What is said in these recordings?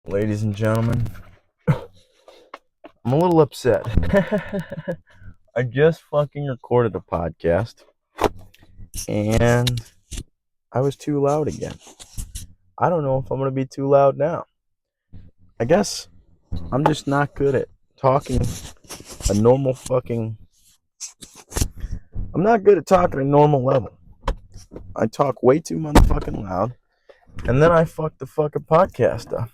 Ladies and gentlemen, I'm a little upset. I just fucking recorded a podcast and I was too loud again. I don't know if I'm gonna be too loud now. I guess I'm just not good at talking a normal fucking. I'm not good at talking a normal level. I talk way too motherfucking loud and then I fuck the fucking podcast up.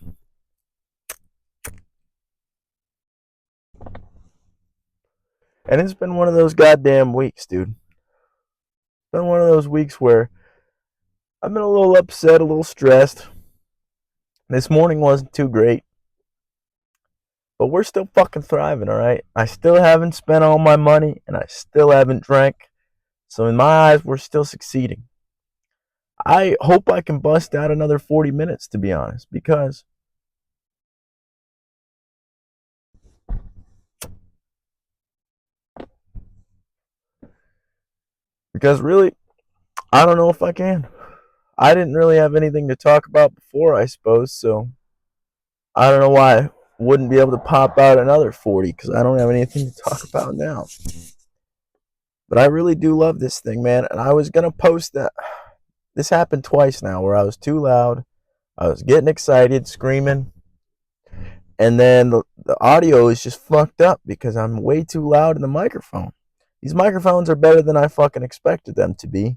And it's been one of those goddamn weeks, dude. It's been one of those weeks where I've been a little upset, a little stressed. This morning wasn't too great, but we're still fucking thriving, alright? I still haven't spent all my money, and I still haven't drank. So in my eyes, we're still succeeding. I hope I can bust out another 40 minutes, to be honest, because really, I don't know if I can. I didn't really have anything to talk about before, I suppose, so I don't know why I wouldn't be able to pop out another 40, because I don't have anything to talk about now. But I really do love this thing, man, and I was going to post that. This happened twice now where I was too loud. I was getting excited, screaming, and then the audio is just fucked up because I'm way too loud in the microphone. These microphones are better than I fucking expected them to be.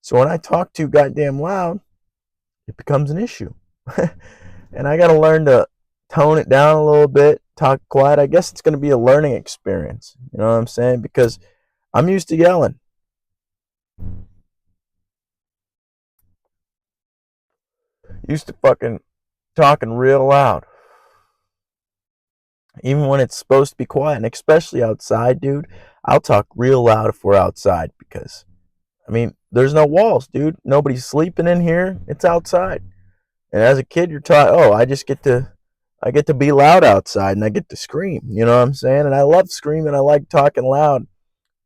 So when I talk too goddamn loud, it becomes an issue. And I gotta learn to tone it down a little bit, talk quiet. I guess it's gonna be a learning experience. You know what I'm saying? Because I'm used to yelling. Used to fucking talking real loud. Even when it's supposed to be quiet, and especially outside, dude. I'll talk real loud if we're outside because, I mean, there's no walls, dude. Nobody's sleeping in here. It's outside. And as a kid, you're taught, oh, I get to be loud outside and I get to scream. You know what I'm saying? And I love screaming. I like talking loud.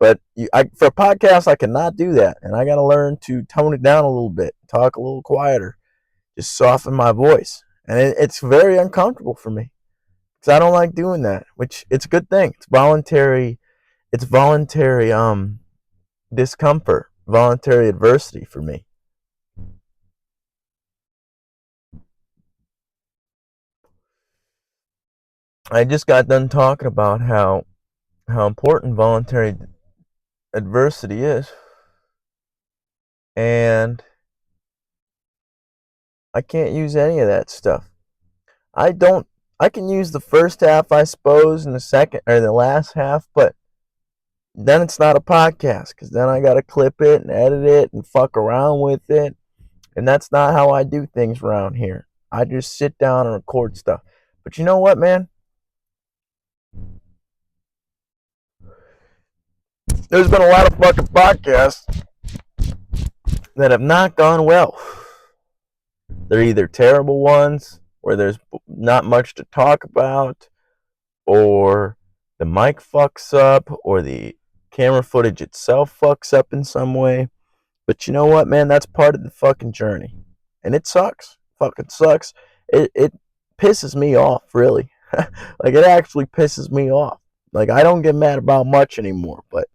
But for a podcast, I cannot do that. And I got to learn to tone it down a little bit, talk a little quieter, just soften my voice. And it's very uncomfortable for me because I don't like doing that, which it's a good thing. It's voluntary. It's voluntary discomfort, voluntary adversity for me. I just got done talking about how important voluntary adversity is, and I can't use any of that stuff. I don't. I can use the first half, I suppose, and the second or the last half, but then it's not a podcast because then I gotta clip it and edit it and fuck around with it, and that's not how I do things around here. I just sit down and record stuff. But you know what, man? There's been a lot of fucking podcasts that have not gone well. They're either terrible ones where there's not much to talk about, or the mic fucks up, or the camera footage itself fucks up in some way. But you know what, man? That's part of the fucking journey. And it sucks. Fucking sucks. It pisses me off, really. Like, it actually pisses me off. Like, I don't get mad about much anymore, but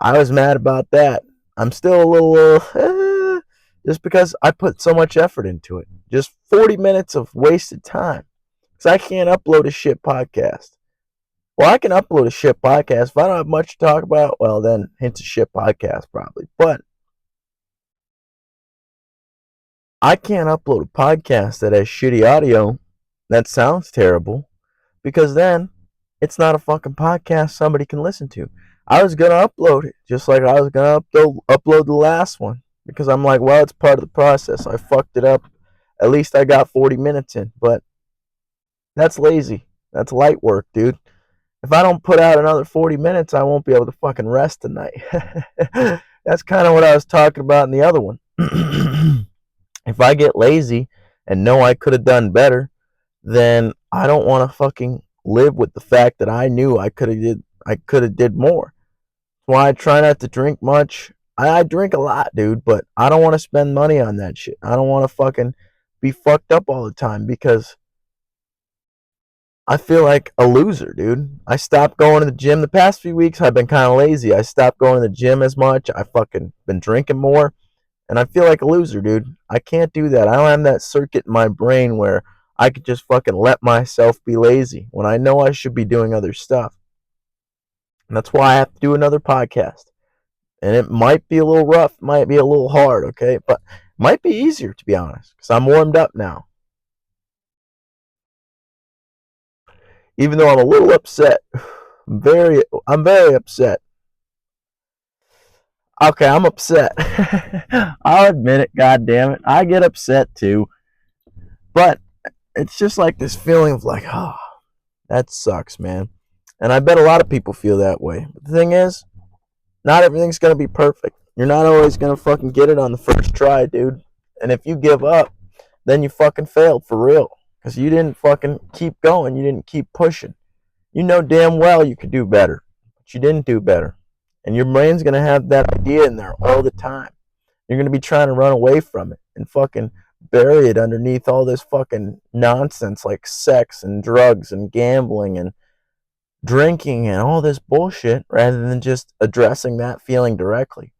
I was mad about that. I'm still a little, just because I put so much effort into it. Just 40 minutes of wasted time. Because I can't upload a shit podcast. Well, I can upload a shit podcast. If I don't have much to talk about, well, then it's a shit podcast probably. But I can't upload a podcast that has shitty audio that sounds terrible, because then it's not a fucking podcast somebody can listen to. I was going to upload it just like I was going to upload the last one, because I'm like, well, it's part of the process. I fucked it up. At least I got 40 minutes in, but that's lazy. That's light work, dude. If I don't put out another 40 minutes, I won't be able to fucking rest tonight. That's kind of what I was talking about in the other one. If I get lazy and know I could have done better, then I don't want to fucking live with the fact that I knew I could have did more. That's why I try not to drink much. I drink a lot, dude, but I don't want to spend money on that shit. I don't want to fucking be fucked up all the time, because I feel like a loser, dude. I stopped going to the gym. The past few weeks, I've been kind of lazy. I stopped going to the gym as much. I fucking been drinking more. And I feel like a loser, dude. I can't do that. I don't have that circuit in my brain where I could just fucking let myself be lazy when I know I should be doing other stuff. And that's why I have to do another podcast. And it might be a little rough, might be a little hard, okay? But it might be easier, to be honest, because I'm warmed up now. Even though I'm a little upset. I'm very upset. Okay, I'm upset. I'll admit it, god damn it. I get upset too. But it's just like this feeling of like, oh, that sucks, man. And I bet a lot of people feel that way. But the thing is, not everything's going to be perfect. You're not always going to fucking get it on the first try, dude. And if you give up, then you fucking failed for real. Because you didn't fucking keep going. You didn't keep pushing. You know damn well you could do better. But you didn't do better. And your brain's going to have that idea in there all the time. You're going to be trying to run away from it and fucking bury it underneath all this fucking nonsense like sex and drugs and gambling and drinking and all this bullshit rather than just addressing that feeling directly.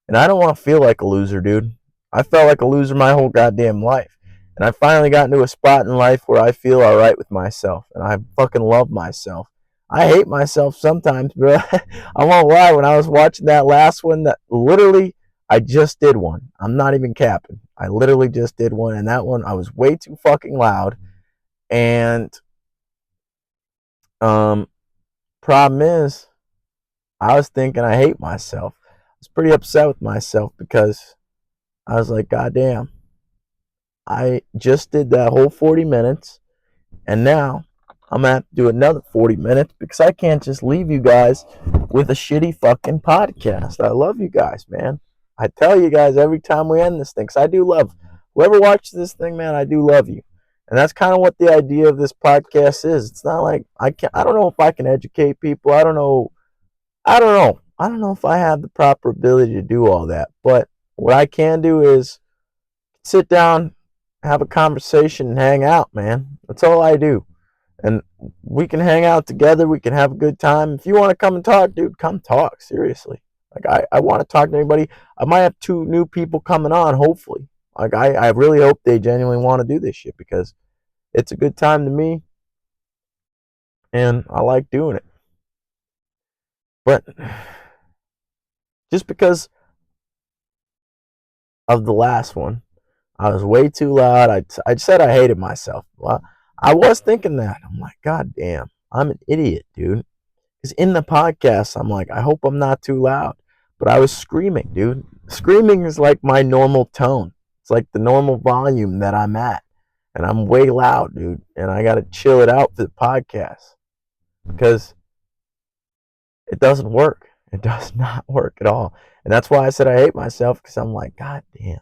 And I don't want to feel like a loser, dude. I felt like a loser my whole goddamn life. And I finally got into a spot in life where I feel alright with myself. And I fucking love myself. I hate myself sometimes, bro. I won't lie. When I was watching that last one, that literally, I just did one. I'm not even capping. I literally just did one. And that one, I was way too fucking loud. And problem is, I was thinking I hate myself. I was pretty upset with myself because I was like, God damn, I just did that whole 40 minutes, and now I'm going to have to do another 40 minutes because I can't just leave you guys with a shitty fucking podcast. I love you guys, man. I tell you guys every time we end this thing, because I do love whoever watches this thing, man, I do love you. And that's kind of what the idea of this podcast is. It's not like I don't know if I can educate people. I don't know if I have the proper ability to do all that. But what I can do is sit down, have a conversation, and hang out, man. That's all I do. And we can hang out together. We can have a good time. If you want to come and talk, dude, come talk. Seriously. Like, I want to talk to anybody. I might have 2 new people coming on, hopefully. Like, I really hope they genuinely want to do this shit because it's a good time to me. And I like doing it. But just because of the last one, I was way too loud. I said I hated myself. Well, I was thinking that. I'm like, God damn, I'm an idiot, dude. Because in the podcast, I'm like, I hope I'm not too loud. But I was screaming, dude. Screaming is like my normal tone. It's like the normal volume that I'm at. And I'm way loud, dude. And I got to chill it out for the podcast. Because it doesn't work. It does not work at all. And that's why I said I hate myself. Because I'm like, God damn.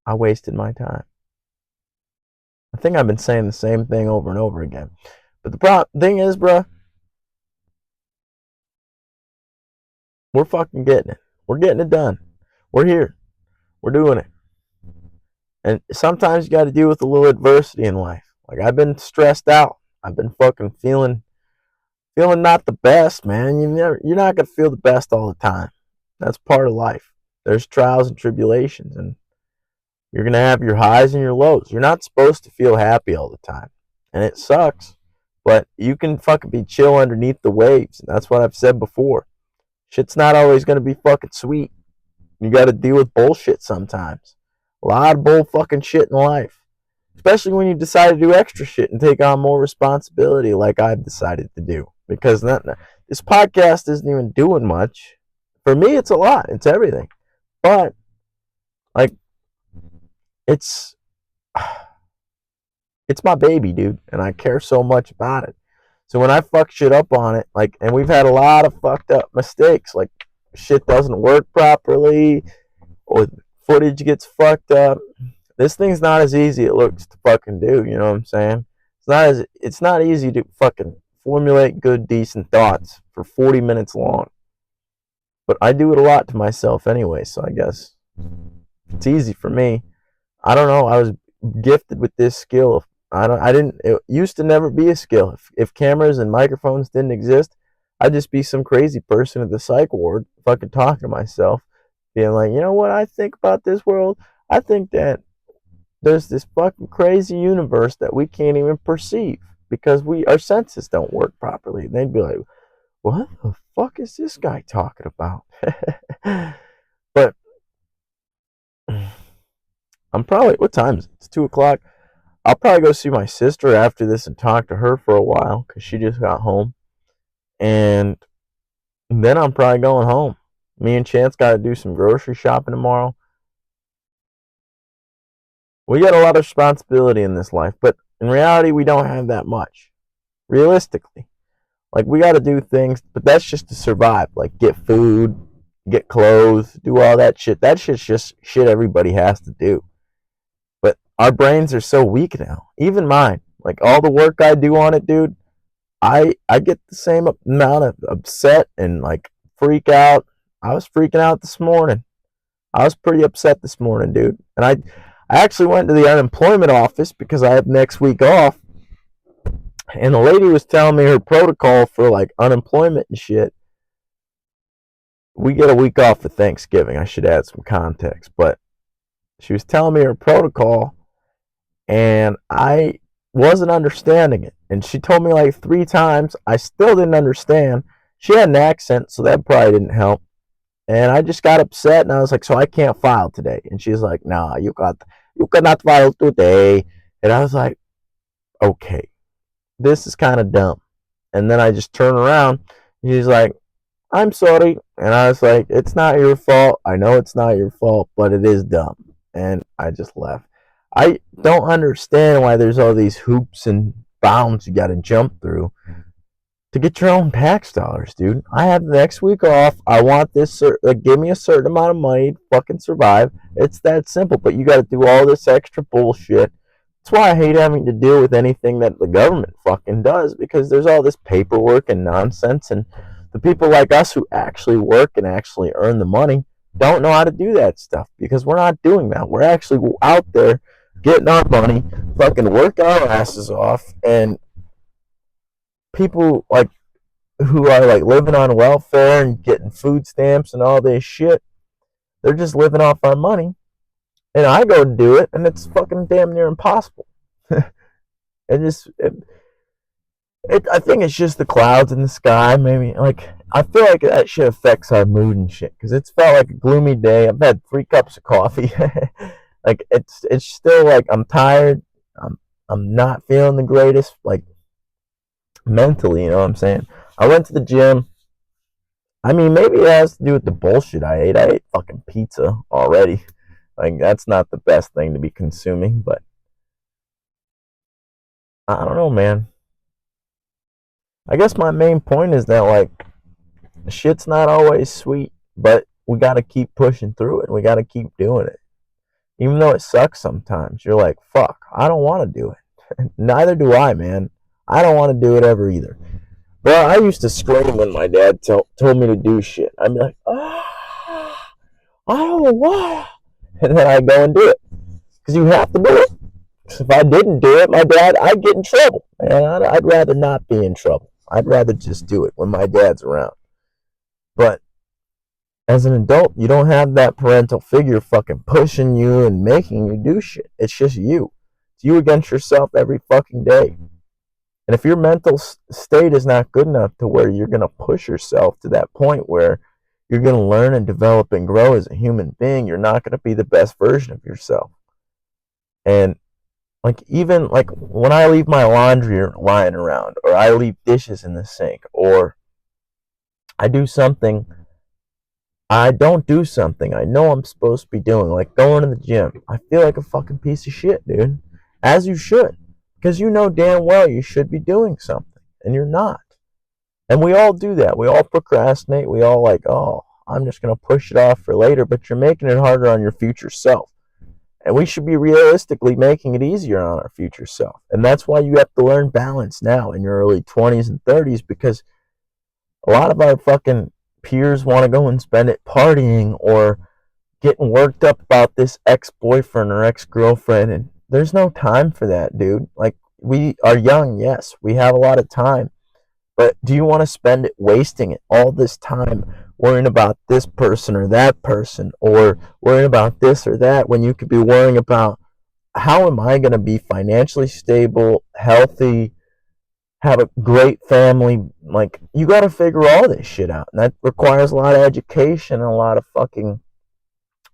I wasted my time. I think I've been saying the same thing over and over again. But the thing is, bro, we're fucking getting it. We're getting it done. We're here. We're doing it. And sometimes you got to deal with a little adversity in life. Like, I've been stressed out. I've been fucking feeling not the best, man. You're not going to feel the best all the time. That's part of life. There's trials and tribulations, and you're going to have your highs and your lows. You're not supposed to feel happy all the time. And it sucks. But you can fucking be chill underneath the waves. And that's what I've said before. Shit's not always going to be fucking sweet. You got to deal with bullshit sometimes. A lot of bull fucking shit in life. Especially when you decide to do extra shit and take on more responsibility like I've decided to do. Because this podcast isn't even doing much. For me, it's a lot. It's everything. But, like, it's my baby, dude. And I care so much about it. So when I fuck shit up on it, like, and we've had a lot of fucked up mistakes. Like, shit doesn't work properly. Or footage gets fucked up. This thing's not as easy as it looks to fucking do, you know what I'm saying? It's not easy to fucking formulate good, decent thoughts for 40 minutes long. But I do it a lot to myself anyway, so I guess it's easy for me. I don't know, I was gifted with this skill of I didn't. It used to never be a skill. If cameras and microphones didn't exist, I'd just be some crazy person at the psych ward, fucking talking to myself, being like, you know what I think about this world? I think that there's this fucking crazy universe that we can't even perceive because our senses don't work properly. And they'd be like, what the fuck is this guy talking about? But I'm probably, what time is it? It's 2 o'clock. I'll probably go see my sister after this and talk to her for a while because she just got home. And then I'm probably going home. Me and Chance got to do some grocery shopping tomorrow. We got a lot of responsibility in this life, but in reality, we don't have that much. Realistically. Like, we got to do things, but that's just to survive. Like, get food, get clothes, do all that shit. That shit's just shit everybody has to do. But our brains are so weak now. Even mine. Like, all the work I do on it, dude, I get the same amount of upset and, like, freak out. I was freaking out this morning. I was pretty upset this morning, dude. And I actually went to the unemployment office because I have next week off. And the lady was telling me her protocol for, like, unemployment and shit. We get a week off for Thanksgiving. I should add some context. But she was telling me her protocol, and I wasn't understanding it. And she told me like 3 times. I still didn't understand. She had an accent, so that probably didn't help. And I just got upset, and I was like, so I can't file today. And she's like, nah, you cannot file today. And I was like, okay, this is kind of dumb. And then I just turn around, and she's like, I'm sorry. And I was like, it's not your fault. I know it's not your fault, but it is dumb. And I just left. I don't understand why there's all these hoops and bounds you got to jump through to get your own tax dollars, dude. I have the next week off. I want this, give me a certain amount of money to fucking survive. It's that simple, but you got to do all this extra bullshit. That's why I hate having to deal with anything that the government fucking does, because there's all this paperwork and nonsense, and the people like us who actually work and actually earn the money don't know how to do that stuff because we're not doing that. We're actually out there getting our money, fucking working our asses off, and people like who are like living on welfare and getting food stamps and all this shit, they're just living off our money. And I go to do it, and it's fucking damn near impossible. I think it's just the clouds in the sky. Maybe like I feel like that shit affects our mood and shit because it's felt like a gloomy day. I've had 3 cups of coffee. Like it's still like I'm tired. I'm not feeling the greatest. Like mentally, you know what I'm saying? I went to the gym. I mean, maybe it has to do with the bullshit I ate. I ate fucking pizza already. Like that's not the best thing to be consuming, but I don't know, man. I guess my main point is that like shit's not always sweet, but we got to keep pushing through it. We got to keep doing it. Even though it sucks sometimes. You're like, fuck, I don't want to do it. Neither do I, man. I don't want to do it ever either. But I used to scream when my dad told me to do shit. I'd be like, ah, I don't want to. And then I go and do it. Because you have to do it. If I didn't do it, I'd get in trouble. And I'd rather not be in trouble. I'd rather just do it when my dad's around. But as an adult, you don't have that parental figure fucking pushing you and making you do shit. It's just you. It's you against yourself every fucking day. And if your mental state is not good enough to where you're going to push yourself to that point where you're going to learn and develop and grow as a human being, you're not going to be the best version of yourself. And like even like when I leave my laundry lying around, or I leave dishes in the sink, or I don't do something I know I'm supposed to be doing, like going to the gym, I feel like a fucking piece of shit, dude. As you should. Because you know damn well you should be doing something, and you're not. And we all do that. We all procrastinate. We all like, oh, I'm just going to push it off for later, but you're making it harder on your future self. And we should be realistically making it easier on our future self. And that's why you have to learn balance now in your early 20s and 30s, because a lot of our fucking peers want to go and spend it partying or getting worked up about this ex-boyfriend or ex-girlfriend, and there's no time for that, dude. Like, we are young, yes, we have a lot of time, but do you want to spend it wasting it all this time worrying about this person or that person, or worrying about this or that, when you could be worrying about how am I going to be financially stable, healthy, have a great family? Like, you got to figure all this shit out, and that requires a lot of education and a lot of fucking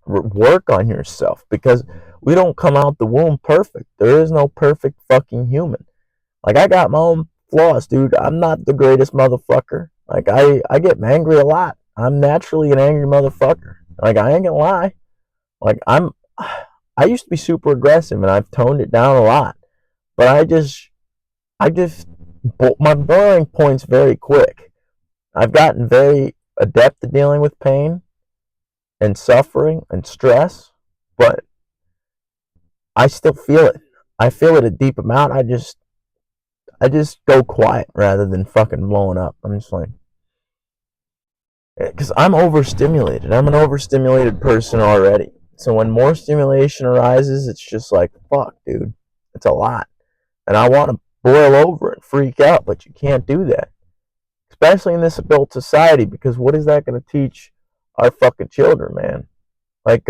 work on yourself, because we don't come out the womb perfect. There is no perfect fucking human. Like, I got my own flaws, dude. I'm not the greatest motherfucker. Like, I get angry a lot. I'm naturally an angry motherfucker. Like, I ain't gonna lie. Like, I used to be super aggressive, and I've toned it down a lot. But I just my boiling point's very quick. I've gotten very adept at dealing with pain and suffering and stress, but I still feel it. I feel it a deep amount. I just go quiet rather than fucking blowing up. I'm just like, because I'm overstimulated. I'm an overstimulated person already. So when more stimulation arises, it's just like, fuck, dude, it's a lot, and I want to boil over and freak out, but you can't do that, especially in this adult society. Because what is that going to teach our fucking children, man? Like,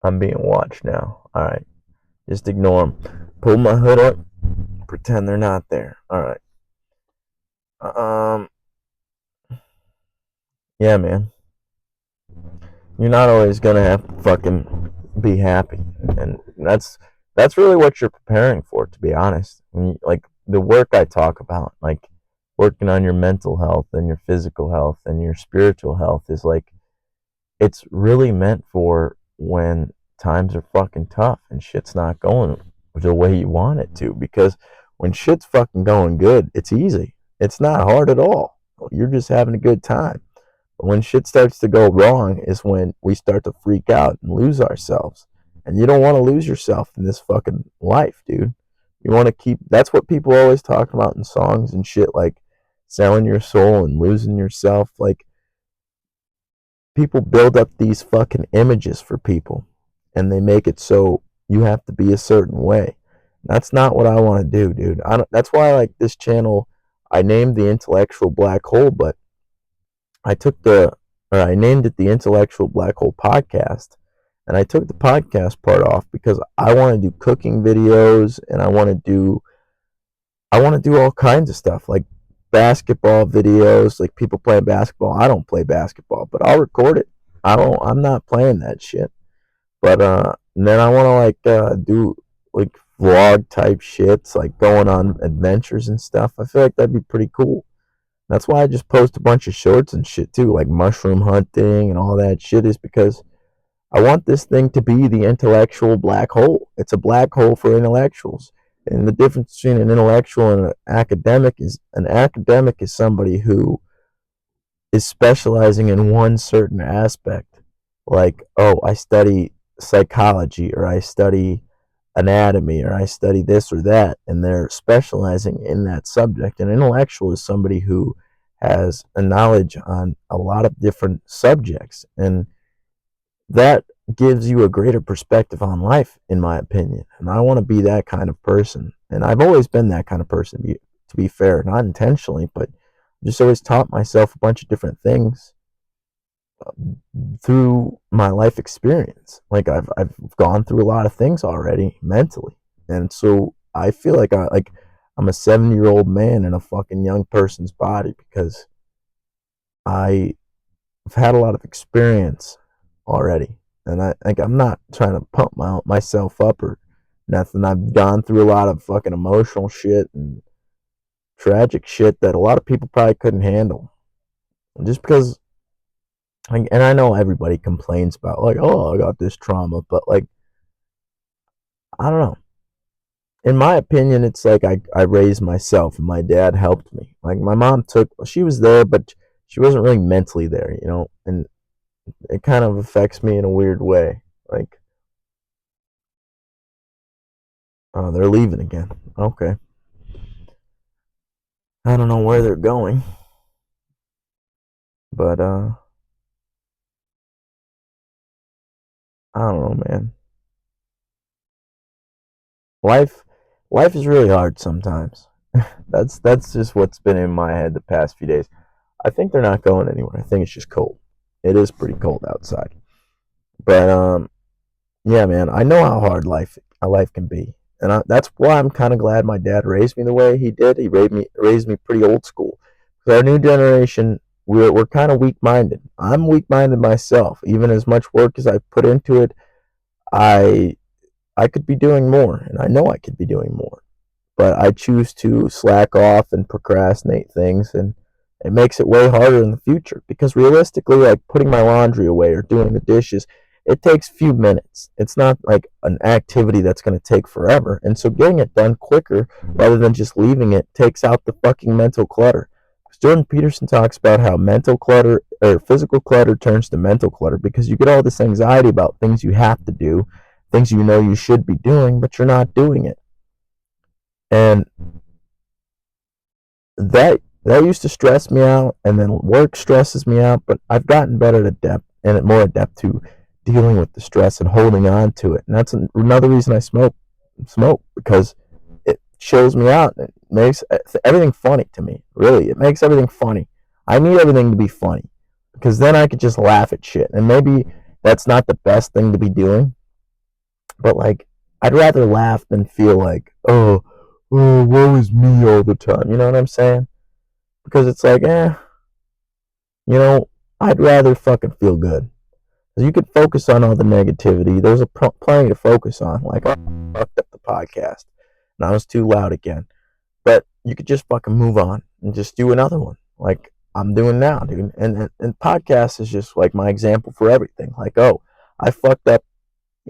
I'm being watched now. All right, just ignore them. Pull my hood up, pretend they're not there. All right. Um. Yeah, man. You're not always gonna have to fucking be happy, and that's really what you're preparing for. To be honest, like the work I talk about, like working on your mental health and your physical health and your spiritual health, is like, it's really meant for when times are fucking tough and shit's not going the way you want it to. Because when shit's fucking going good, it's easy. It's not hard at all. You're just having a good time. But when shit starts to go wrong is when we start to freak out and lose ourselves. And you don't want to lose yourself in this fucking life, dude. You want to keep, that's what people always talk about in songs and shit, like selling your soul and losing yourself. Like, people build up these fucking images for people, and they make it so you have to be a certain way. That's not what I want to do, dude. That's why I like this channel. I named the Intellectual Black Hole, but I took I named it the Intellectual Black Hole Podcast, and I took the podcast part off because I want to do cooking videos, and I want to do all kinds of stuff, like basketball videos, like people playing basketball. I don't play basketball, but I'll record it. I'm not playing that shit. But and then I want to like do like vlog type shits, like going on adventures and stuff. I feel like that'd be pretty cool. That's why I just post a bunch of shorts and shit too, like mushroom hunting and all that shit, is because I want this thing to be the intellectual black hole. It's a black hole for intellectuals. And the difference between an intellectual and an academic is somebody who is specializing in one certain aspect. Like, oh, I study psychology, or I study anatomy, or I study this or that, and they're specializing in that subject. An intellectual is somebody who has a knowledge on a lot of different subjects, and that gives you a greater perspective on life, in my opinion. And I want to be that kind of person, and I've always been that kind of person, to be fair, not intentionally, but just always taught myself a bunch of different things through my life experience. Like, I've gone through a lot of things already mentally, and so I feel like I'm a 7-year-old man in a fucking young person's body, because I've had a lot of experience already, and I'm not trying to pump myself up or nothing. I've gone through a lot of fucking emotional shit and tragic shit that a lot of people probably couldn't handle. And just because, and I know everybody complains about, like, oh, I got this trauma, but like, I don't know. In my opinion, it's like I raised myself, and my dad helped me. Like, my mom she was there, but she wasn't really mentally there, and it kind of affects me in a weird way. Like, oh, they're leaving again. Okay. I don't know where they're going, but I don't know, man. Life, life is really hard sometimes. That's just what's been in my head the past few days. I think they're not going anywhere. I think it's just cold. It is pretty cold outside. But yeah, man, I know how hard life can be, and that's why I'm kind of glad my dad raised me the way he did. He raised me pretty old school. For our new generation, we're kind of weak minded. I'm weak minded myself. Even as much work as I put into it, I I could be doing more, and I know I could be doing more. But I choose to slack off and procrastinate things, and it makes it way harder in the future because realistically, like putting my laundry away or doing the dishes, it takes a few minutes. It's not like an activity that's going to take forever. And so getting it done quicker rather than just leaving it takes out the fucking mental clutter. Jordan Peterson talks about how mental clutter or physical clutter turns to mental clutter because you get all this anxiety about things you have to do, things you know you should be doing, but you're not doing it. And that used to stress me out, and then work stresses me out, but I've gotten better at adept and more adept to dealing with the stress and holding on to it. And that's another reason I smoke because it chills me out. It makes everything funny to me. Really, it makes everything funny. I need everything to be funny because then I could just laugh at shit. And maybe that's not the best thing to be doing, but like I'd rather laugh than feel like, oh, woe is me all the time. You know what I'm saying? Because it's like, you know, I'd rather fucking feel good. You could focus on all the negativity. There's plenty to focus on. Like, I fucked up the podcast, and I was too loud again. But you could just fucking move on and just do another one, like I'm doing now, dude. And podcast is just like my example for everything. Like, oh, I fucked up.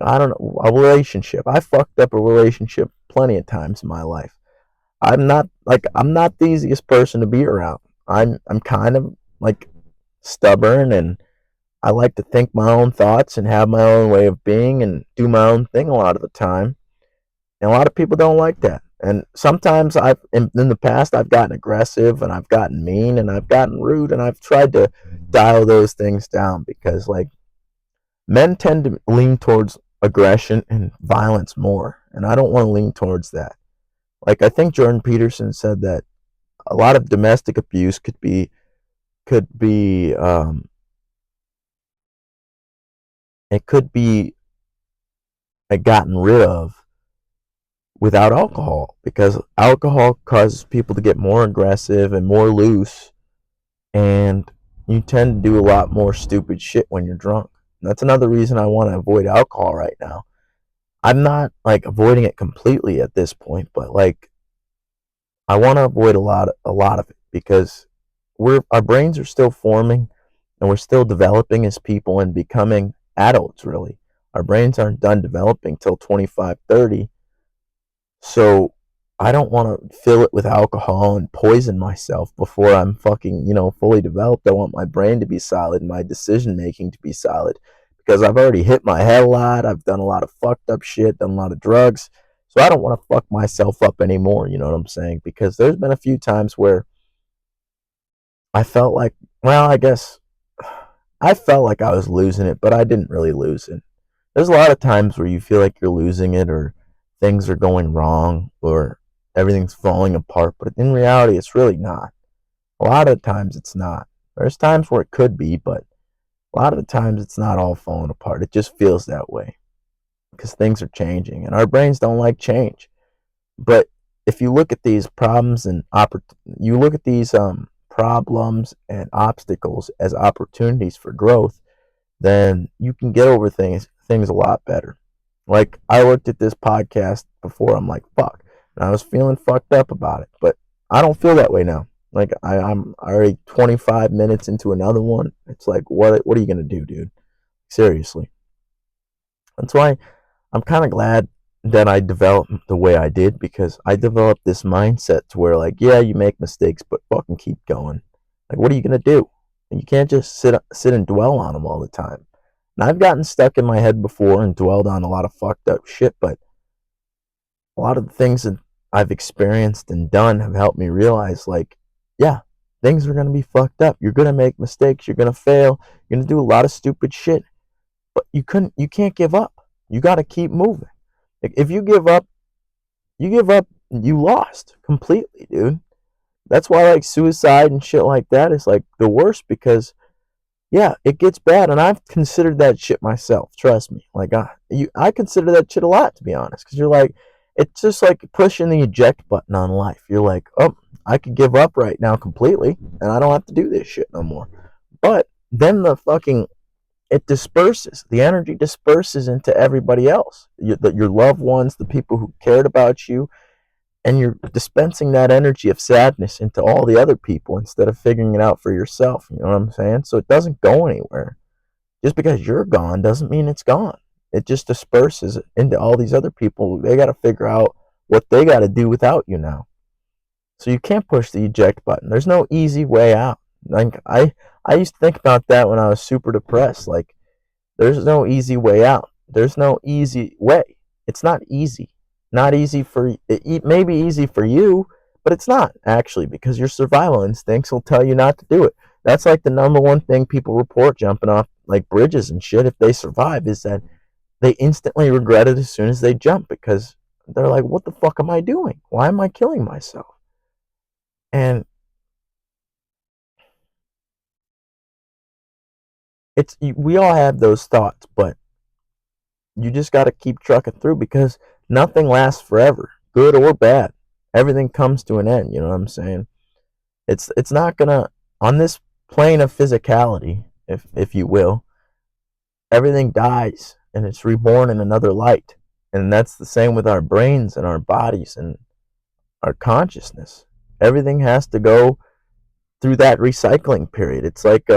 I don't know, a relationship. I fucked up a relationship plenty of times in my life. I'm not the easiest person to be around. I'm kind of like stubborn, and I like to think my own thoughts and have my own way of being and do my own thing a lot of the time. And a lot of people don't like that. And sometimes in the past I've gotten aggressive and I've gotten mean and I've gotten rude, and I've tried to dial those things down because like men tend to lean towards aggression and violence more, and I don't want to lean towards that. Like I think Jordan Peterson said that a lot of domestic abuse could be it could be gotten rid of without alcohol, because alcohol causes people to get more aggressive and more loose, and you tend to do a lot more stupid shit when you're drunk. And that's another reason I want to avoid alcohol right now. I'm not like avoiding it completely at this point, but like I want to avoid a lot of it because our brains are still forming, and we're still developing as people and becoming adults. Really, our brains aren't done developing till 25, 30. So I don't want to fill it with alcohol and poison myself before I'm fucking, fully developed. I want my brain to be solid and my decision making to be solid because I've already hit my head a lot. I've done a lot of fucked up shit, done a lot of drugs. So I don't want to fuck myself up anymore, you know what I'm saying? Because there's been a few times where I felt like, well, I guess I felt like I was losing it, but I didn't really lose it. There's a lot of times where you feel like you're losing it, or things are going wrong, or everything's falling apart, but in reality it's really not. A lot of the times it's not. There's times where it could be, but a lot of the times it's not all falling apart. It just feels that way because things are changing and our brains don't like change. But if you look at these problems and you look at these problems and obstacles as opportunities for growth, then you can get over things a lot better. Like I looked at this podcast before, I'm like, fuck, and I was feeling fucked up about it, but I don't feel that way now. Like I'm already 25 minutes into another one. It's like, what are you gonna do, dude? Seriously. That's why I'm kind of glad that I developed the way I did, because I developed this mindset to where like, yeah, you make mistakes, but fucking keep going. Like, what are you gonna do? And you can't just sit and dwell on them all the time. And I've gotten stuck in my head before and dwelled on a lot of fucked up shit, but a lot of the things that I've experienced and done have helped me realize, like, yeah, things are gonna be fucked up. You're gonna make mistakes. You're gonna fail. You're gonna do a lot of stupid shit. but you can't give up. You got to keep moving. If you give up, you lost completely, dude. That's why like suicide and shit like that is like the worst, because yeah, it gets bad, and I've considered that shit myself. Trust me. Like I consider that shit a lot, to be honest, because you're like, it's just like pushing the eject button on life. You're like, oh, I could give up right now completely, and I don't have to do this shit no more. But then it disperses. The energy disperses into everybody else. Your loved ones, the people who cared about you, and you're dispensing that energy of sadness into all the other people instead of figuring it out for yourself. You know what I'm saying? So it doesn't go anywhere. Just because you're gone doesn't mean it's gone. It just disperses into all these other people. They got to figure out what they got to do without you now. So you can't push the eject button. There's no easy way out. Like I used to think about that when I was super depressed. Like, there's no easy way out. There's no easy way. It's not easy. Not easy for it may be easy for you, but it's not actually, because your survival instincts will tell you not to do it. That's like the number one thing people report jumping off like bridges and shit if they survive, is that they instantly regret it as soon as they jump, because they're like, what the fuck am I doing? Why am I killing myself? And we all have those thoughts, but you just got to keep trucking through, because nothing lasts forever, good or bad. Everything comes to an end. You know what I'm saying? It's not gonna, on this plane of physicality, if you will. Everything dies and it's reborn in another light, and that's the same with our brains and our bodies and our consciousness. Everything has to go through that recycling period. It's like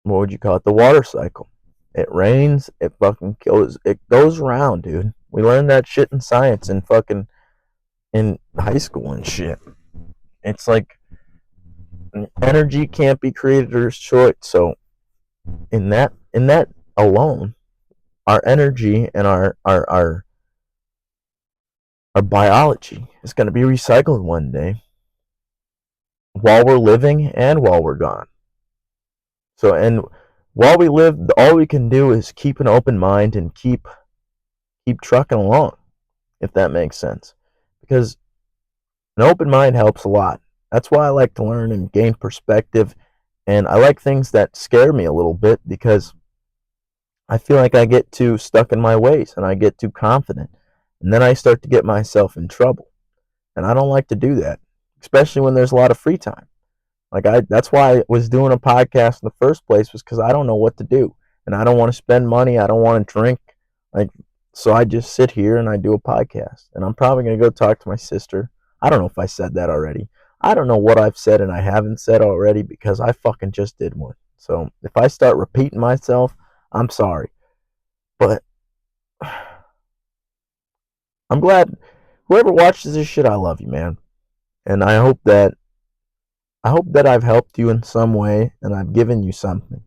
what would you call it? The water cycle. It rains, it fucking kills, it goes around, dude. We learned that shit in science and fucking in high school and shit. It's like energy can't be created or destroyed. So in that alone, our energy and our biology is going to be recycled one day, while we're living and while we're gone. So, and while we live, all we can do is keep an open mind and keep trucking along, if that makes sense. Because an open mind helps a lot. That's why I like to learn and gain perspective. And I like things that scare me a little bit, because I feel like I get too stuck in my ways and I get too confident. And then I start to get myself in trouble. And I don't like to do that, especially when there's a lot of free time. Like that's why I was doing a podcast in the first place, was because I don't know what to do, and I don't want to spend money. I don't want to drink, like, so I just sit here and I do a podcast. And I'm probably gonna go talk to my sister. I don't know if I said that already. I don't know what I've said and I haven't said already, because I fucking just did one. So if I start repeating myself, I'm sorry. But I'm glad whoever watches this shit, I love you, man. And I hope that I've helped you in some way and I've given you something.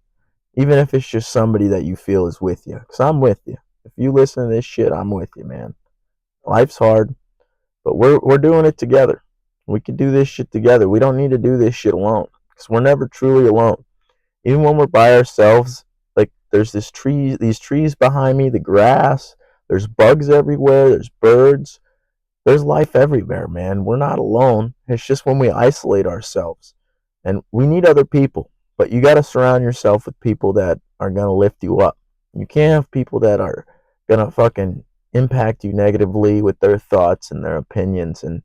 Even if it's just somebody that you feel is with you. Because I'm with you. If you listen to this shit, I'm with you, man. Life's hard, but we're doing it together. We can do this shit together. We don't need to do this shit alone. Because we're never truly alone. Even when we're by ourselves, like there's these trees behind me, the grass, there's bugs everywhere, there's birds, there's life everywhere, man. We're not alone. It's just when we isolate ourselves. And we need other people. But you got to surround yourself with people that are going to lift you up. You can't have people that are going to fucking impact you negatively with their thoughts and their opinions and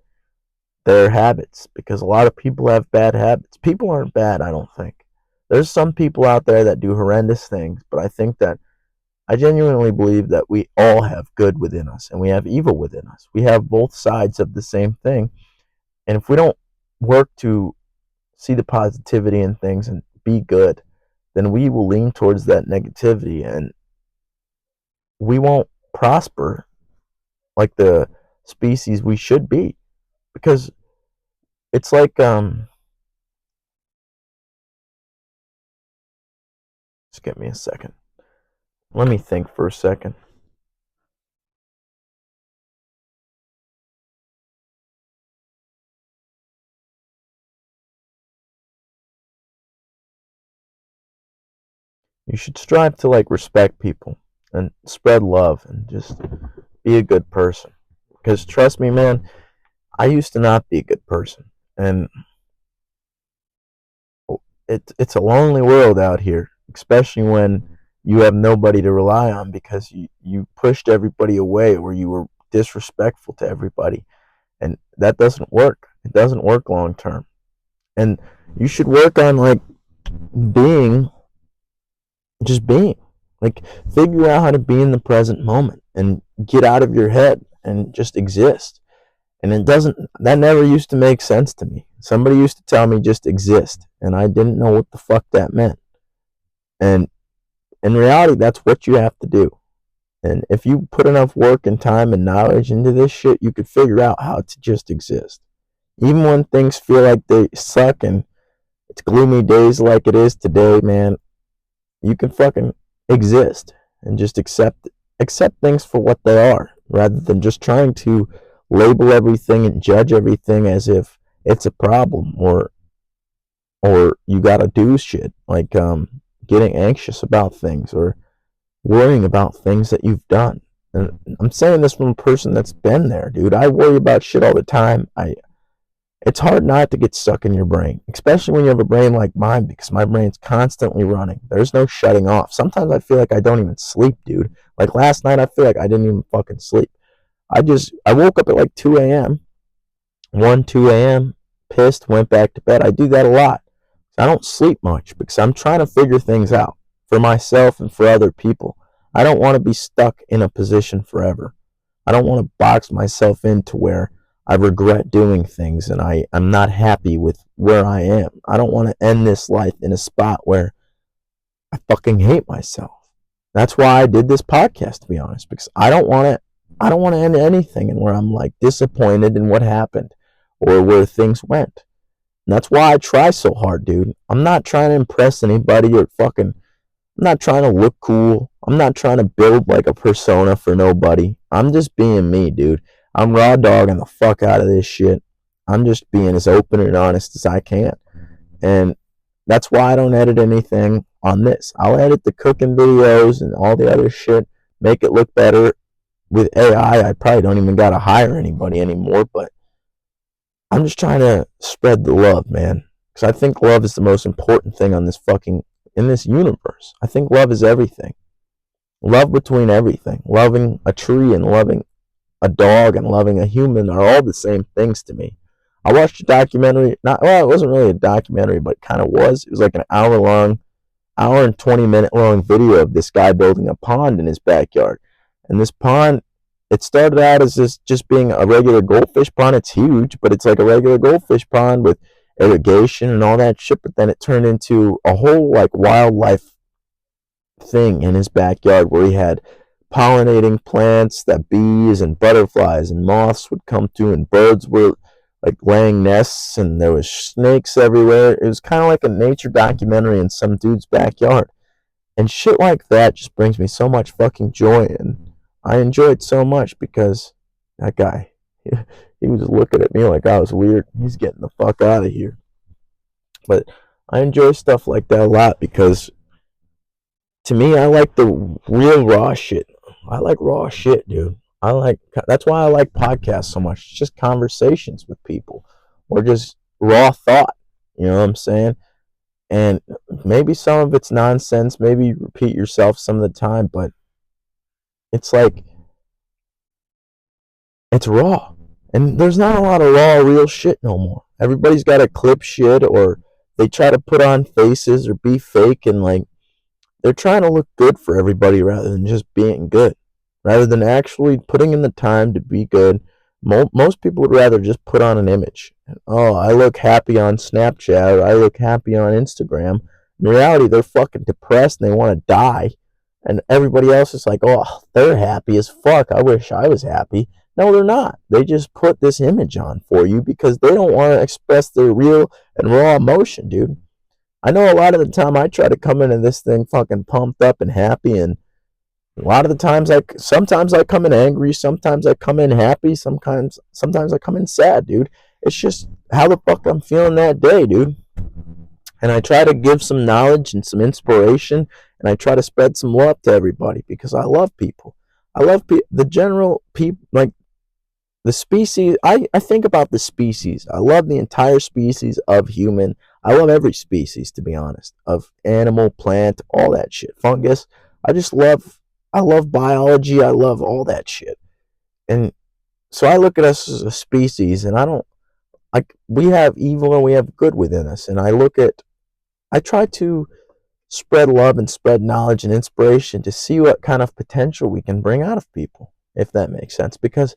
their habits, because a lot of people have bad habits. People aren't bad, I don't think. There's some people out there that do horrendous things, but I genuinely believe that we all have good within us and we have evil within us. We have both sides of the same thing. And if we don't work to see the positivity in things and be good, then we will lean towards that negativity and we won't prosper like the species we should be. Because it's like, just give me a second. Let me think for a second. You should strive to like respect people and spread love and just be a good person. Because trust me, man, I used to not be a good person, and it's a lonely world out here, especially when you have nobody to rely on because you pushed everybody away or you were disrespectful to everybody, and that doesn't work. It doesn't work long term, and you should work on like being just being like figure out how to be in the present moment and get out of your head and just exist. And it doesn't, that never used to make sense to me. Somebody used to tell me just exist, and I didn't know what the fuck that meant. And in reality, that's what you have to do. And if you put enough work and time and knowledge into this shit, you could figure out how to just exist. Even when things feel like they suck and it's gloomy days like it is today, man, you can fucking exist and just accept things for what they are rather than just trying to label everything and judge everything as if it's a problem or you gotta do shit like getting anxious about things or worrying about things that you've done. And I'm saying this from a person that's been there, dude. I worry about shit all the time. It's hard not to get stuck in your brain, especially when you have a brain like mine, because my brain's constantly running. There's no shutting off. Sometimes I feel like I don't even sleep, dude. Like last night, I feel like I didn't even fucking sleep. I woke up at like 2 a.m., 2 a.m., pissed, went back to bed. I do that a lot. I don't sleep much because I'm trying to figure things out for myself and for other people. I don't want to be stuck in a position forever. I don't want to box myself into where I regret doing things and I'm not happy with where I am. I don't want to end this life in a spot where I fucking hate myself. That's why I did this podcast, to be honest, because I don't want to end anything and where I'm like disappointed in what happened or where things went. And that's why I try so hard, dude. I'm not trying to impress anybody or I'm not trying to look cool. I'm not trying to build like a persona for nobody. I'm just being me, dude. I'm raw dogging the fuck out of this shit. I'm just being as open and honest as I can. And that's why I don't edit anything on this. I'll edit the cooking videos and all the other shit, make it look better. With AI, I probably don't even gotta hire anybody anymore, but I'm just trying to spread the love, man. Because I think love is the most important thing on in this universe. I think love is everything. Love between everything. Loving a tree and loving a dog and loving a human are all the same things to me. I watched a documentary, it wasn't really a documentary, but it kind of was. It was like an hour and 20-minute long video of this guy building a pond in his backyard. And this pond, it started out as just being a regular goldfish pond. It's huge, but it's like a regular goldfish pond with irrigation and all that shit. But then it turned into a whole like wildlife thing in his backyard where he had pollinating plants that bees and butterflies and moths would come to, and birds were like laying nests, and there was snakes everywhere. It was kind of like a nature documentary in some dude's backyard. And shit like that just brings me so much fucking joy, and I enjoy it so much because that guy, he was looking at me like I was weird. He's getting the fuck out of here. But I enjoy stuff like that a lot because to me, I like the real raw shit. I like raw shit, dude. That's why I like podcasts so much. It's just conversations with people or just raw thought. You know what I'm saying? And maybe some of it's nonsense. Maybe you repeat yourself some of the time, but it's like, it's raw. And there's not a lot of raw, real shit no more. Everybody's got to clip shit or they try to put on faces or be fake and like, they're trying to look good for everybody rather than just being good. Rather than actually putting in the time to be good, most people would rather just put on an image. Oh, I look happy on Snapchat or I look happy on Instagram. In reality, they're fucking depressed and they want to die. And everybody else is like, oh, they're happy as fuck. I wish I was happy. No, they're not. They just put this image on for you because they don't want to express their real and raw emotion, dude. I know a lot of the time I try to come into this thing fucking pumped up and happy, and a lot of the times sometimes I come in angry, sometimes I come in happy, sometimes I come in sad, dude. It's just how the fuck I'm feeling that day, dude. And I try to give some knowledge and some inspiration, and I try to spread some love to everybody because I love people. I love the general people, like the species. I think about the species. I love the entire species of human. I love every species, to be honest, of animal, plant, all that shit, fungus. I just love. I love biology. I love all that shit. And so I look at us as a species, and I don't like we have evil and we have good within us. And I try to spread love and spread knowledge and inspiration to see what kind of potential we can bring out of people, if that makes sense. Because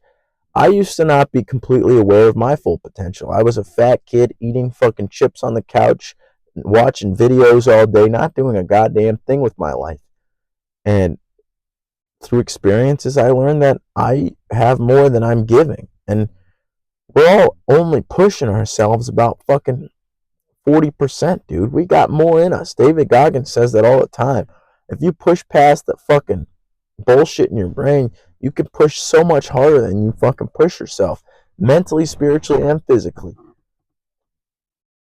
I used to not be completely aware of my full potential. I was a fat kid eating fucking chips on the couch, watching videos all day, not doing a goddamn thing with my life. And through experiences, I learned that I have more than I'm giving. And we're all only pushing ourselves about fucking 40%, dude. We got more in us. David Goggins says that all the time. If you push past the fucking bullshit in your brain, you can push so much harder than you fucking push yourself, mentally, spiritually, and physically.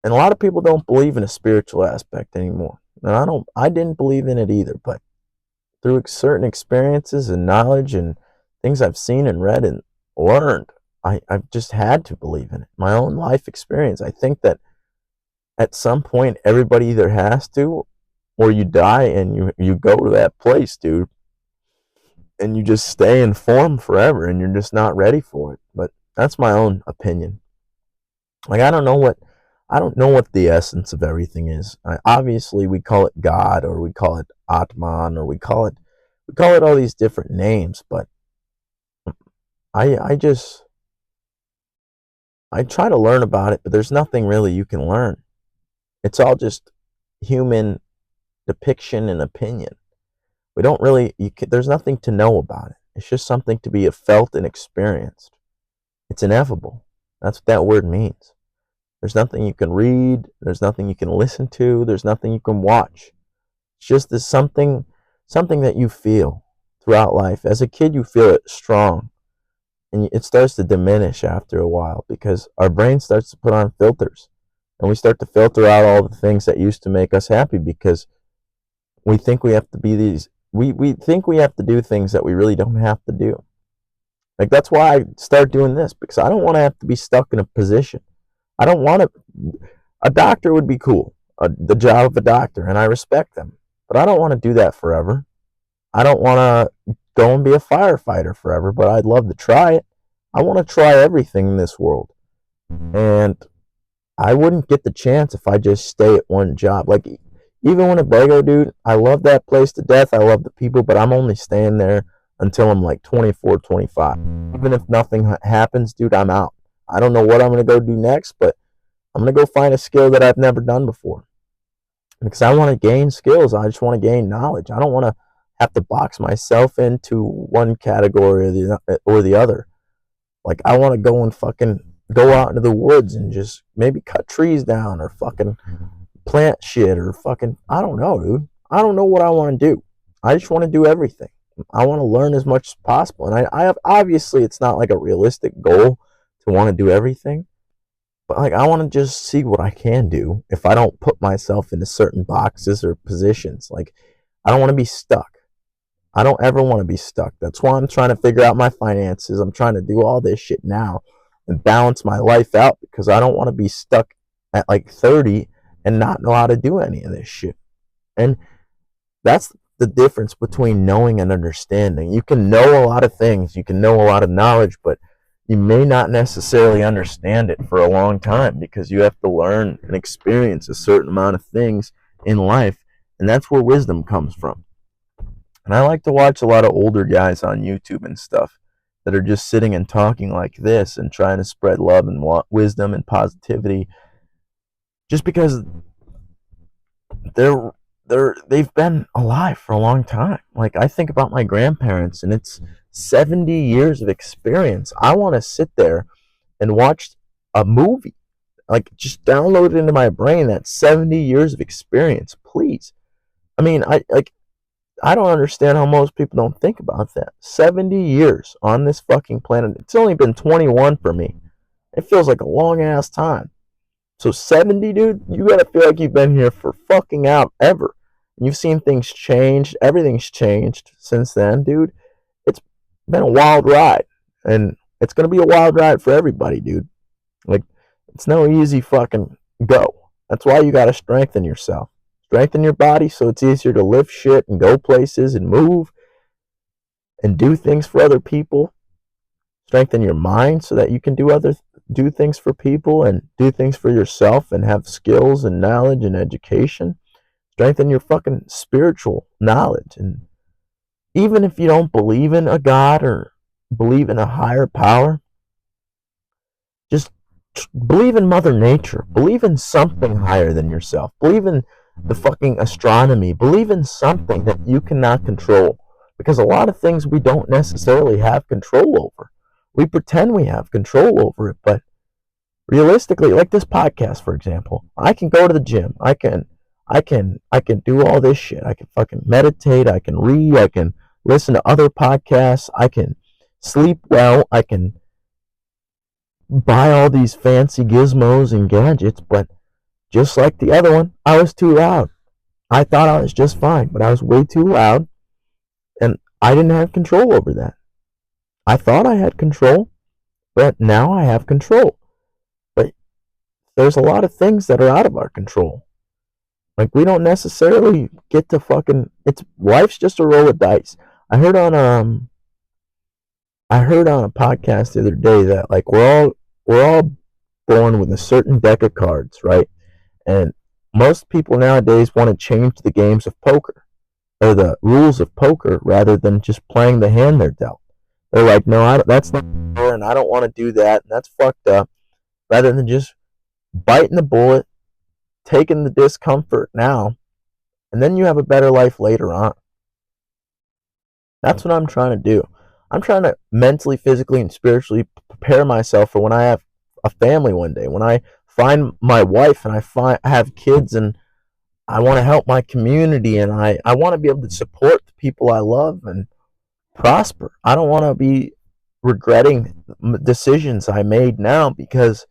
And a lot of people don't believe in a spiritual aspect anymore. And I didn't believe in it either, but through certain experiences and knowledge and things I've seen and read and learned, I've just had to believe in it. My own life experience. I think that at some point everybody either has to or you die and you go to that place, dude. And you just stay in form forever and you're just not ready for it. But that's my own opinion. Like I don't know what the essence of everything is. Obviously we call it God or we call it Atman or we call it all these different names, but I just I try to learn about it, but there's nothing really you can learn. It's all just human depiction and opinion. We don't really, there's nothing to know about it. It's just something to be felt and experienced. It's ineffable. That's what that word means. There's nothing you can read. There's nothing you can listen to. There's nothing you can watch. It's just this something that you feel throughout life. As a kid, you feel it strong. And it starts to diminish after a while because our brain starts to put on filters. And we start to filter out all the things that used to make us happy because we think we have to be these, we think we have to do things that we really don't have to do. Like that's why I start doing this because I don't want to have to be stuck in a position. I don't want to, a doctor would be cool, the job of a doctor, and I respect them. But I don't want to do that forever. I don't want to go and be a firefighter forever, but I'd love to try it. I want to try everything in this world. And I wouldn't get the chance if I just stay at one job. Like, even Winnebago, dude, I love that place to death. I love the people, but I'm only staying there until I'm like 24, 25. Even if nothing happens, dude, I'm out. I don't know what I'm going to go do next, but I'm going to go find a skill that I've never done before. Because I want to gain skills. I just want to gain knowledge. I don't want to have to box myself into one category or the other. Like, I want to go and fucking go out into the woods and just maybe cut trees down or fucking plant shit or fucking, I don't know, dude. I don't know what I want to do. I just want to do everything. I want to learn as much as possible. And I have, obviously, it's not like a realistic goal to want to do everything. But like, I want to just see what I can do if I don't put myself into certain boxes or positions. Like, I don't want to be stuck. I don't ever want to be stuck. That's why I'm trying to figure out my finances. I'm trying to do all this shit now and balance my life out because I don't want to be stuck at like 30 and not know how to do any of this shit. And that's the difference between knowing and understanding. You can know a lot of things, you can know a lot of knowledge, but you may not necessarily understand it for a long time because you have to learn and experience a certain amount of things in life. And that's where wisdom comes from. And I like to watch a lot of older guys on YouTube and stuff that are just sitting and talking like this and trying to spread love and wisdom and positivity just because they've been alive for a long time. Like, I think about my grandparents and it's 70 years of experience. I want to sit there and watch a movie, like just download it into my brain. That's 70 years of experience, please. I mean, I don't understand how most people don't think about that. 70 years on this fucking planet. It's only been 21 for me. It feels like a long ass time. So 70, dude, you gotta feel like you've been here for fucking out ever. And you've seen things change. Everything's changed since then, dude. It's been a wild ride. And it's gonna be a wild ride for everybody, dude. Like, it's no easy fucking go. That's why you gotta strengthen yourself. Strengthen your body so it's easier to lift shit and go places and move and do things for other people. Strengthen your mind so that you can do things for people and do things for yourself and have skills and knowledge and education. Strengthen your fucking spiritual knowledge. And even if you don't believe in a God or believe in a higher power, just believe in Mother Nature. Believe in something higher than yourself. Believe in the fucking astronomy. Believe in something that you cannot control. Because a lot of things we don't necessarily have control over. We pretend we have control over it, but realistically, like this podcast, for example, I can go to the gym. I can do all this shit. I can fucking meditate. I can read. I can listen to other podcasts. I can sleep well. I can buy all these fancy gizmos and gadgets, but just like the other one, I was too loud. I thought I was just fine, but I was way too loud, and I didn't have control over that. I thought I had control, but now I have control. But there's a lot of things that are out of our control. Like, we don't necessarily get to fucking. It's life's just a roll of dice. I heard on a podcast the other day that like we're all born with a certain deck of cards, right? And most people nowadays want to change the games of poker or the rules of poker rather than just playing the hand they're dealt. They're like, no, that's not fair, and I don't want to do that, and that's fucked up. Rather than just biting the bullet, taking the discomfort now, and then you have a better life later on. That's what I'm trying to do. I'm trying to mentally, physically, and spiritually prepare myself for when I have a family one day. When I find my wife and I have kids and I want to help my community and I want to be able to support the people I love and prosper. I don't want to be regretting decisions I made now because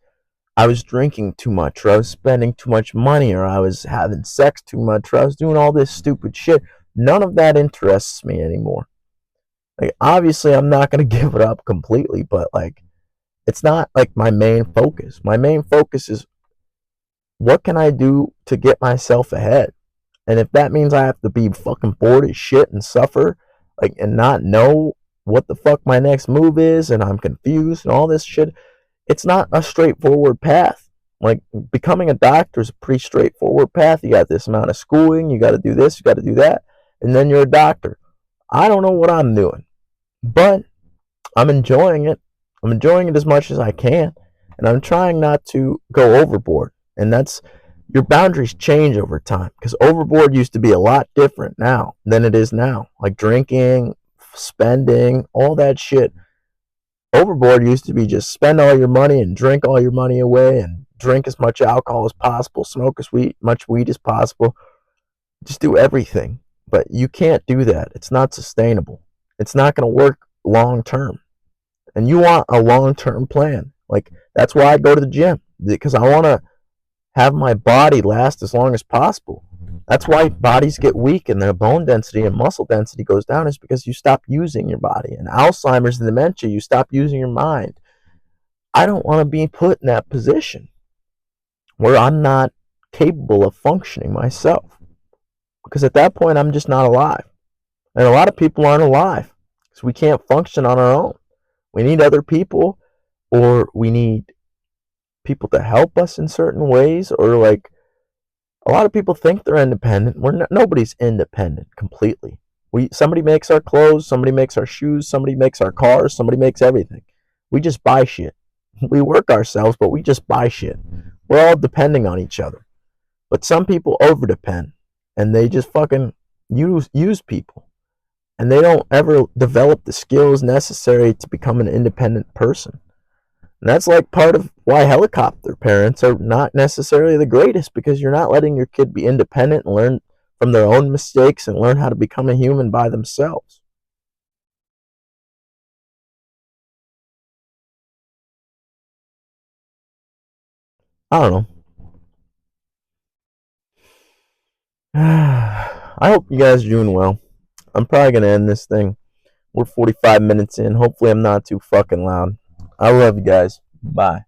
I was drinking too much or I was spending too much money or I was having sex too much or I was doing all this stupid shit. None of that interests me anymore. Like, obviously I'm not going to give it up completely, but like it's not like my main focus. My main focus is what can I do to get myself ahead? And if that means I have to be fucking bored as shit and suffer, like, and not know what the fuck my next move is, and I'm confused and all this shit, it's not a straightforward path. Like, becoming a doctor is a pretty straightforward path. You got this amount of schooling, you got to do this, you got to do that, and then you're a doctor. I don't know what I'm doing, but I'm enjoying it. I'm enjoying it as much as I can, and I'm trying not to go overboard. And that's your boundaries change over time because overboard used to be a lot different now than it is now. Like drinking, spending, all that shit. Overboard used to be just spend all your money and drink all your money away and drink as much alcohol as possible, smoke as much weed as possible, just do everything. But you can't do that. It's not sustainable. It's not going to work long term. And you want a long term plan. Like, that's why I go to the gym because I want to have my body last as long as possible. That's why bodies get weak and their bone density and muscle density goes down, is because you stop using your body. And Alzheimer's and dementia, you stop using your mind. I don't want to be put in that position where I'm not capable of functioning myself. Because at that point, I'm just not alive. And a lot of people aren't alive because we can't function on our own. We need other people, or we need people to help us in certain ways, or like a lot of people think they're independent. Nobody's independent completely. Somebody makes our clothes, somebody makes our shoes, somebody makes our cars, somebody makes everything. We just buy shit. We work ourselves, but we just buy shit. We're all depending on each other. But some people overdepend and they just fucking use people. And they don't ever develop the skills necessary to become an independent person. And that's like part of why helicopter parents are not necessarily the greatest, because you're not letting your kid be independent and learn from their own mistakes and learn how to become a human by themselves. I don't know. I hope you guys are doing well. I'm probably gonna end this thing. We're 45 minutes in. Hopefully, I'm not too fucking loud. I love you guys. Bye.